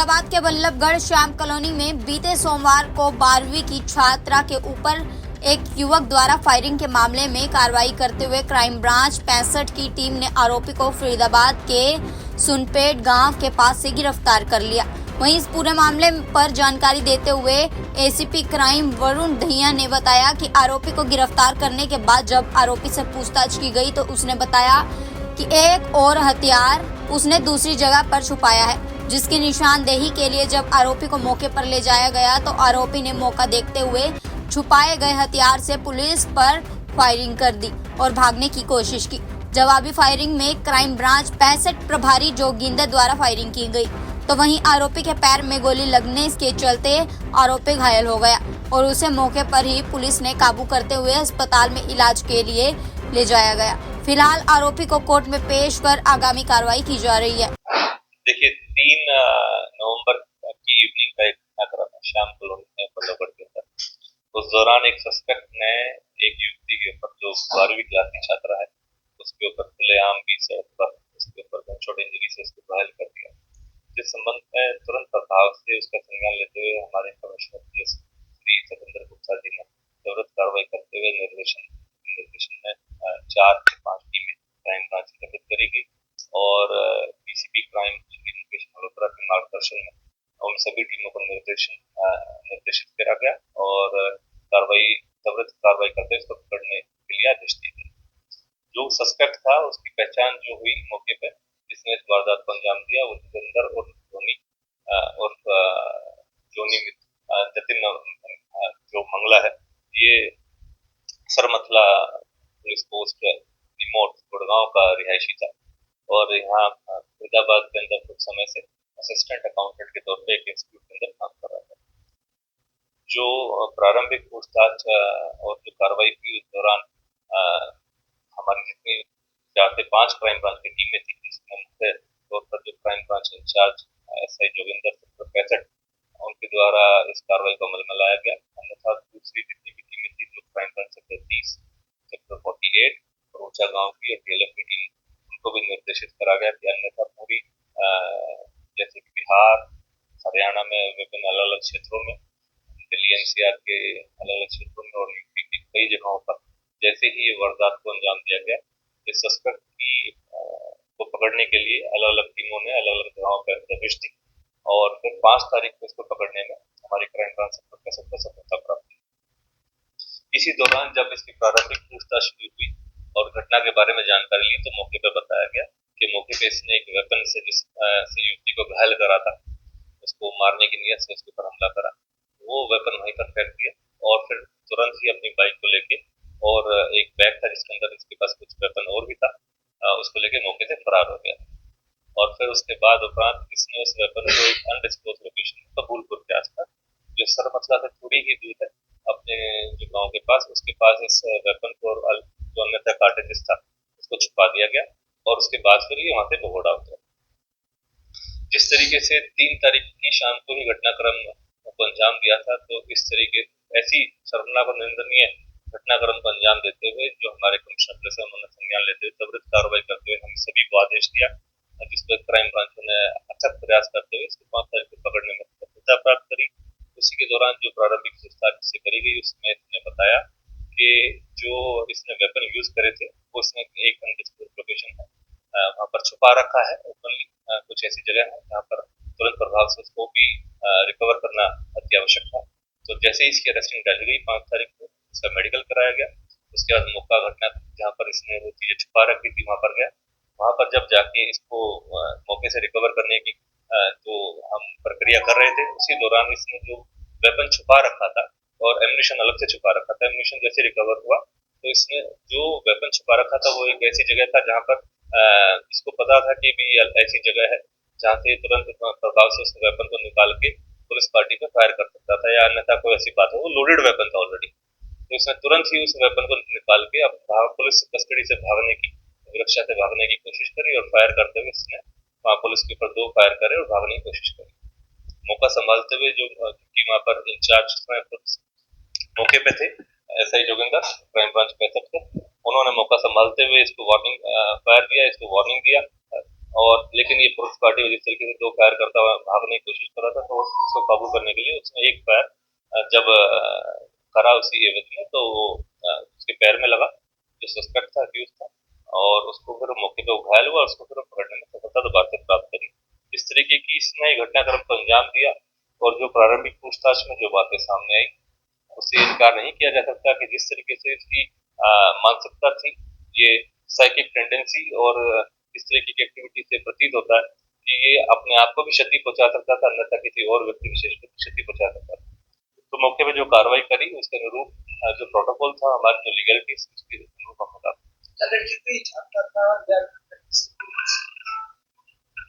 फरीदाबाद के बल्लभगढ़ श्याम कॉलोनी में बीते सोमवार को 12वीं की छात्रा के ऊपर एक युवक द्वारा फायरिंग के मामले में कार्रवाई करते हुए क्राइम ब्रांच 65 की टीम ने आरोपी को फरीदाबाद के सुनपेट गांव के पास से गिरफ्तार कर लिया। वहीं इस पूरे मामले पर जानकारी देते हुए एसीपी क्राइम वरुण दहिया ने बताया कि आरोपी को गिरफ्तार करने के बाद जब आरोपी से पूछताछ की गई तो उसने बताया कि एक और हथियार उसने दूसरी जगह पर छुपाया है, जिसकी निशानदेही के लिए जब आरोपी को मौके पर ले जाया गया तो आरोपी ने मौका देखते हुए छुपाए गए हथियार से पुलिस पर फायरिंग कर दी और भागने की कोशिश की। जवाबी फायरिंग में क्राइम ब्रांच 65 प्रभारी जोगिंदर द्वारा फायरिंग की गई, तो वहीं आरोपी के पैर में गोली लगने के चलते आरोपी घायल हो गया और उसे मौके पर ही पुलिस ने काबू करते हुए अस्पताल में इलाज के लिए ले जाया गया। फिलहाल आरोपी को कोर्ट में पेश कर आगामी कार्रवाई की जा रही है। देखिए 3 नवंबर की इवनिंग का एक घटनाक्रम है श्याम कॉलोनी में बल्लभगढ़ के अंदर। उस दौरान एक सस्पेक्ट ने एक युवती के ऊपर जो 12वीं क्लास की छात्रा है उसके ऊपर खुलेआम भी सड़क पर उसके ऊपर गनशॉट इंजरी से उसको घायल कर दिया। जिस संबंध में तुरंत प्रभाव से उसका संज्ञान लेते हुए हमारे कमिश्नर पुलिस श्री सतेंद्र गुप्ता जी ने त्वरित कार्रवाई करते हुए निर्देशन में 4 से 5 टीमें क्राइम ब्रांच गठित करेगी और डीसीपी क्राइम श्री मुकेश मल्होत्रा के मार्गदर्शन में उन सभी टीमों को निर्देशित करा गया और त्वरित कार्रवाई करते हुए इसको पकड़ने के लिए आदेश दिए गए। जो सस्पेक्ट था उसकी पहचान जो हुई मौके पर जिसने इस वारदात को अंजाम दिया वो जोगिंदर और धोनी और जोनी जतिन जो मंगला है, ये सरमथला पुलिस पोस्ट रिमोट गुड़गांव का रिहायशी था और यहाँ फरीदाबाद के अंदर कुछ समय से असिस्टेंट अकाउंटेंट के तौर पे एक इंस्टीट्यूट के अंदर काम कर रहा था। जो प्रारंभिक पूछताछ और जो कार्रवाई की उस दौरान हमारी जितनी 4 से 5 क्राइम ब्रांच की टीमें थी जिसमें मुख्य तौर पर जो crime branch in charge SI Joginder sector 65 उनके द्वारा इस कार्रवाई को अमल में लाया गया। अन्यथा दूसरी जितनी भी टीमें थी जो क्राइम ब्रांच सेक्टर 30 सेक्टर 48 और ऊंचा गांव की और डीएलएफ की टीम उनको भी निर्देशित करा गया कि अन्यथा पूरी जैसे कि बिहार हरियाणा में विभिन्न अलग अलग क्षेत्रों में, दिल्ली एनसीआर के अलग अलग क्षेत्रों में और यूपी की कई जगहों पर जैसे ही ये वारदात को अंजाम दिया गया, इस सस्पेक्ट की को पकड़ने के लिए अलग अलग टीमों ने अलग अलग जगहों पर दबिश दी और फिर 5 तारीख को इसको पकड़ने में हमारी क्राइम ब्रांच को सफलता प्राप्त हुई। इसी दौरान जब इसकी प्रारंभिक पूछताछ शुरू हुई और घटना के बारे में जानकारी ली तो मौके पर बताया गया कि मौके पे इसने एक वेपन से जिस युवती को घायल करा था, उसको मारने की नियत से उसके ऊपर हमला करा, वो वेपन वहीं पर फेंक दिया और फिर तुरंत ही अपनी बाइक को लेके और एक बैग था जिसके अंदर इसके पास कुछ वेपन और भी था, उसको लेके मौके से फरार हो गया और फिर उसके बाद उपरांत इसने उस वेपन को एक अनडिस्क्लोज लोकेशन कबूलपुर के आसपास जो सरमथला से थोड़ी ही दूर है अपने जो गांव के पास, उसके पास इस वेपन को और जो अन्यथा कार्टेजेस था उसको छुपा दिया गया और उसके बाद फिर ये वहां से भगोड़ा हो गया। जिस तरीके से 3 तारीख की शाम को ही घटनाक्रम को अंजाम दिया था, तो इस तरीके ऐसी शर्मनाक और निंदनीय घटनाक्रम को अंजाम देते हुए जो हमारे कमिश्नर पुलिस है उन्होंने संज्ञान लेते हुए त्वरित कार्रवाई करते हुए हम सभी को आदेश दिया, जिस पर क्राइम ब्रांच ने अथक प्रयास करते हुए इसको 5 तारीख को पकड़ने में सफलता प्राप्त करी। उसी के दौरान जो प्रारंभिक पूछताछ से करी गई उसमें इसने बताया कि जो इसने वेपन यूज करे थे वो इसने एक अनडिस्क्लोज लोकेशन है वहां पर छुपा रखा है। ओपनली कुछ ऐसी जगह है जहाँ पर तुरंत प्रभाव से उसको भी रिकवर करना अति आवश्यक था। तो जैसे ही इसकी अरेस्टिंग डाली गई 5 तारीख को इसका मेडिकल कराया गया। उसके बाद मौका घटना जहाँ पर इसने वो चीजें छुपा रखी थी वहां पर गया। वहां पर जब जाके इसको मौके से रिकवर करने की जो हम प्रक्रिया कर रहे थे, उसी दौरान इसने जो वेपन छुपा रखा था और एम्यूनिशन अलग से छुपा रखा था, एम्यूनिशन जैसे रिकवर हुआ तो इसने जो वेपन छुपा रखा था वो एक ऐसी जगह था जहाँ पर इसको पता था कि भी ऐसी जगह है जहाँ से तुरंत प्रभाव से उस वेपन को निकाल के पुलिस पार्टी पे फायर कर सकता था या अन्यथा कोई ऐसी बात हो, वो लोडेड वेपन था ऑलरेडी। तो इसने तुरंत ही उस वेपन को निकाल के अब पुलिस कस्टडी से भागने की, सुरक्षा से भागने की कोशिश करी और फायर करते हुए इसने वहाँ पुलिस के ऊपर 2 फायर करे और भागने की कोशिश करी। मौका संभालते हुए जो वहाँ पर इंचार्ज मौके पे थे एसआई जोगिंदर क्राइम ब्रांच 65 थे, उन्होंने मौका संभालते हुए इसको वार्निंग फायर दिया, इसको वार्निंग दिया और लेकिन ये पुलिस पार्टी जिस तरीके से 2 फायर करता हुआ भागने की कोशिश कर रहा था, तो उसको काबू करने के लिए उसने एक फायर जब करा उसी एवज में, तो वो उसके पैर में लगा, जो सस्पेक्ट था, अक्यूज था, और उसको फिर मौके पे वो घायल हुआ, उसको फिर पकड़ने में सफलता दोबारा से प्राप्त करी। इस तरीके की इसने घटनाक्रम को अंजाम दिया, और जो प्रारंभिक पूछताछ में जो बातें सामने आई, उससे इनकार नहीं किया जा सकता कि जिस तरीके से इसकी मानसिकता थी, ये साइकिक टेंडेंसी, और इस तरीके की एक्टिविटी से प्रतीत होता है कि ये अपने आप को भी क्षति पहुंचा सकता था, अन्यथा किसी और व्यक्ति विशेष को भी क्षति पहुंचा सकता था। तो मौके पे जो कार्रवाई करी उसके अनुरूप जो प्रोटोकॉल था, हमारी जो लीगलिटी उसके अनुरूप हम बता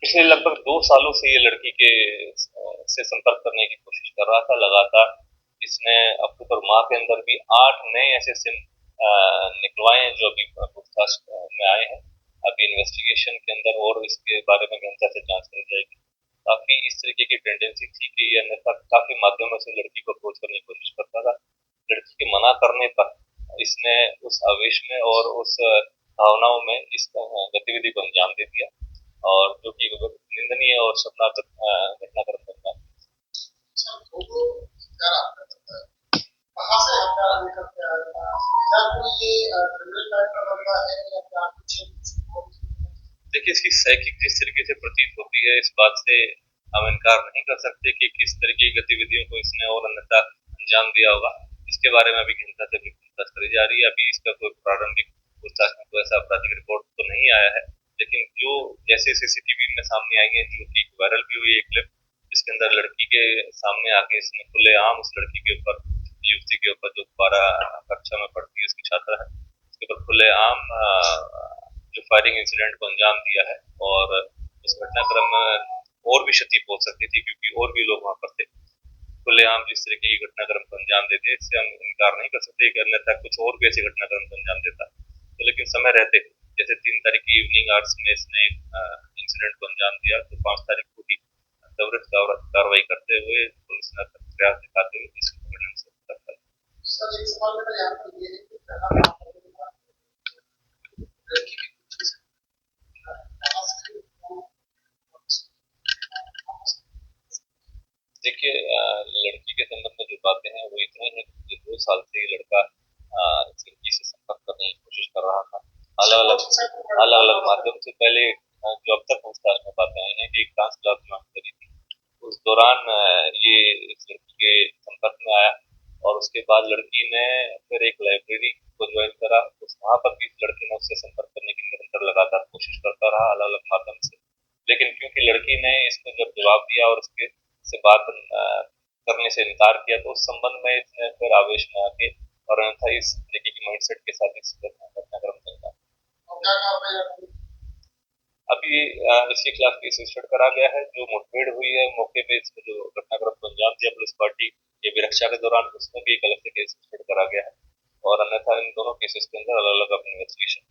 पिछले लगभग 2 सालों से ये लड़की के से संपर्क करने की कोशिश कर रहा था लगातार। इसने अक्टूबर माह के अंदर भी 8 नए ऐसे सिम निकलवाए हैं, जो अभी पूछताछ में आए हैं। अभी इन्वेस्टिगेशन के अंदर और इसके बारे में गहनता से जांच करी जाएगी। काफी इस तरीके की टेंडेंसी थी कि ये अन्यथा काफी माध्यमों से लड़की को अप्रोच करने की कोशिश करता था। लड़की के मना करने पर इसने उस आवेश में और उस भावनाओं में इस गतिविधि को अंजाम दे दिया, और जो कि निंदनीय और शर्मनाक घटनाक्रम बनता है। कहाँ से हथियार लेकर के आया था? क्या कोई ये क्रिमिनल मैटर बनता है या क्या कुछ? देखिए, इसकी साइकिक जिस तरीके से प्रतीत होती है, इस बात से हम इनकार नहीं कर सकते कि किस तरीके की गतिविधियों को इसने और अन्यथा अंजाम दिया होगा। इसके बारे में अभी गहनता से पूछताछ करी जा रही है। अभी इसका कोई प्रारंभिक पूछताछ में कोई ऐसा आपराधिक रिपोर्ट तो नहीं आया है, लेकिन जो जैसे सीसीटीवी में सामने आई है, जो कि वायरल भी हुई है क्लिप, जिसके अंदर लड़की के सामने आके इसने खुलेआम उस लड़की के ऊपर, युवती के ऊपर, जो 12 कक्षा में पढ़ती है, उसकी छात्रा है, उसके ऊपर खुलेआम जो फायरिंग इंसिडेंट को अंजाम दिया है। और उस घटनाक्रम में और भी क्षति पहुंच सकती थी, क्योंकि और भी लोग वहां पर थे। खुलेआम जिस तरीके की घटनाक्रम को अंजाम देते, इससे हम इनकार नहीं कर सकते कि अन्यथा कुछ और भी ऐसे घटनाक्रम को अंजाम देता। तो लेकिन समय रहते, जैसे 3 तारीख की इवनिंग आवर्स में इसने इंसिडेंट को अंजाम दिया, तो 5 तारीख को भी त्वरित कार्रवाई करते हुए पुलिस ने प्रयास दिखाते हुए इसको पकड़ने में सफलता पाई। सर, एक सवाल मेरा यहाँ पर ये है कि देखिए, लड़की के संबंध में जो बातें हैं वो इतनी हैं कि पिछले 2 साल से ये लड़का इस लड़की से संपर्क करने की कोशिश कर रहा था, अलग अलग माध्यम से। पहले जो अब तक पूछताछ में बातें आई हैं कि एक डांस क्लास ज्वाइन करी थी, उस दौरान ये इस लड़की के संपर्क में आया, और उसके बाद लड़की ने फिर एक लाइब्रेरी को ज्वाइन करा। वहां पर भी इस लड़की ने उससे संपर्क करने की निरंतर लगातार कोशिश करता रहा, अलग अलग माध्यम से। लेकिन क्योंकि लड़की ने इसको जब जवाब दिया और उसके से बात करने से इनकार किया, तो उस संबंध में इसने फिर आवेश में आके और अन्यथा इस तरीके की माइंडसेट के साथ इस घटनाक्रम चलता। अभी इसके खिलाफ केस रजिस्टर्ड करा गया है। जो मुठभेड़ हुई है मौके पे, इसमें जो घटनाक्रम को अंजाम दिया पुलिस पार्टी ये विरक्षा के दौरान, उसमें भी एक अलग से केस रजिस्टर्ड करा गया है, और अन्यथा इन दोनों केसेस के अंदर अलग अलग इन्वेस्टिगेशन